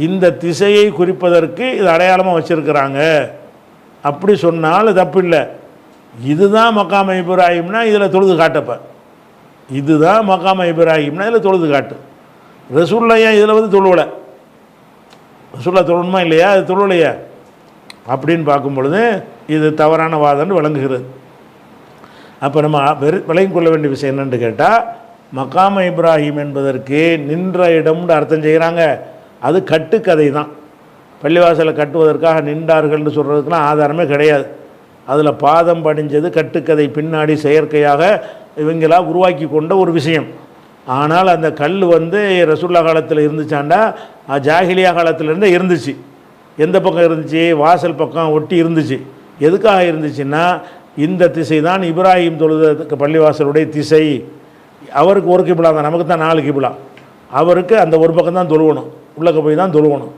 Speaker 2: இந்த திசையை குறிப்பதற்கு இது அடையாளமாக வச்சுருக்கிறாங்க. அப்படி சொன்னால் தப்பு இல்லை. இதுதான் மக்காம இப்ராஹிம்னா இதில் தொழுது காட்டப்ப, இதுதான் மக்காம இப்ராஹிம்னா இதில் தொழுது காட்டு. ரசூலுல்லாஹ் ஏன் இதில் வந்து தொழுவலை? ரசூலுல்லாஹ் தொழணுமா இல்லையா? அது தொழலையா? அப்படின்னு பார்க்கும் பொழுது இது தவறான வாதம்னு விளங்குகிறது. அப்போ நம்ம விளங்கிக் கொள்ள வேண்டிய விஷயம் என்னென்னு கேட்டால், மக்காம இப்ராஹிம் என்பதற்கு நின்ற இடம்னு அர்த்தம் செய்கிறாங்க. அது கட்டுக்கதை தான். பள்ளிவாசலை கட்டுவதற்காக நின்றார்கள்னு சொல்கிறதுக்கெலாம் ஆதாரமே கிடையாது. அதில் பாதம் படிஞ்சது கட்டுக்கதை, பின்னாடி செயற்கையாக இவங்களாக உருவாக்கி கொண்ட ஒரு விஷயம். ஆனால் அந்த கல் வந்து ரசூலுல்லாஹ் காலத்தில் இருந்துச்சாண்டா ஜாஹிலியா காலத்திலேருந்தே இருந்துச்சு. எந்த பக்கம் இருந்துச்சு? வாசல் பக்கம் ஒட்டி இருந்துச்சு. எதுக்காக இருந்துச்சுன்னா, இந்த திசை தான் இப்ராஹிம் தொழுத பள்ளிவாசலுடைய திசை. அவருக்கு ஒரு கிபிலா தான், நமக்கு தான் 4 கிபிலா. அவருக்கு அந்த ஒரு பக்கம் தான் தொழுவணும், உள்ளக்க போய் தான் தொழுவணும்.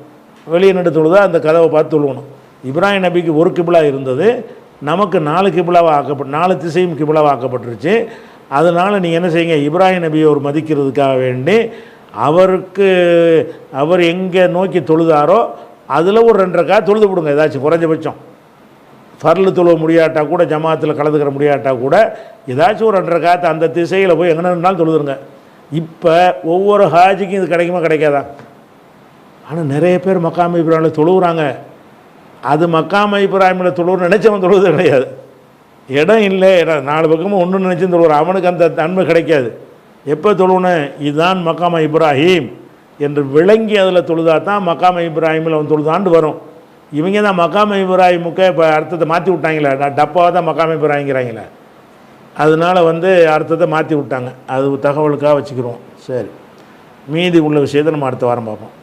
Speaker 2: வெளியே நின்று தொழுதா அந்த கதவை பார்த்து தொழுவணும். இப்ராஹிம் நபிக்கு ஒரு கிபிலா இருந்தது, நமக்கு 4 கிபிலாவாக 4 திசையும் கிபிலாவாக ஆக்கப்பட்டுருச்சு. அதனால் நீங்கள் என்ன செய்யுங்க, இப்ராஹிம் நபியை ஒரு மதிக்கிறதுக்காக வேண்டி அவர் எங்கே நோக்கி தொழுதாரோ அதில் ஒரு 2 ரக்காத் தொழுது விடுங்க. ஏதாச்சும் குறைஞ்சபட்சம் ஃபர்லு தொழுவ முடியாட்டா கூட, ஜமாத்தில் கலந்துக்கிற முடியாட்டா கூட, ஏதாச்சும் ஒரு 2 ரக்காத் அந்த திசையில் போய் எங்கே இருந்தாலும் தொழுதுருங்க. இப்போ ஒவ்வொரு ஹாஜிக்கும் இது கிடைக்குமா கிடைக்காதா? ஆனால் நிறைய பேர் மக்காம இப்ராஹிமில் தொழுவுறாங்க. அது மக்காம இப்ராஹிமில் தொழுவுன்னு நினச்சவன் தொழுவது கிடையாது. இடம் இல்லை, இடம் 4 பக்கமும் ஒன்று நினச்சின்னு தொழுவுறான். அவனுக்கு அந்த நன்மை கிடைக்காது. எப்போ தொழுவுன்னு இதுதான் மக்காம இப்ராஹிம் என்று விளங்கி அதில் தொழுதா தான் மக்காம இப்ராஹிமில் அவன் தொழுதாண்டு வரும். இவங்க தான் மக்காம இப்ராஹிமுக்கே இப்போ அர்த்தத்தை மாற்றி விட்டாங்களே, டப்பாவை தான் மக்காம இப்ராஹிங்கிறாங்களே. அதனால் அர்த்தத்தை மாற்றி விட்டாங்க. அது தகவலுக்காக வச்சுக்கிறோம். சரி, மீதி உள்ள விஷயத்தை நம்ம அடுத்த வாரம் பார்ப்போம்.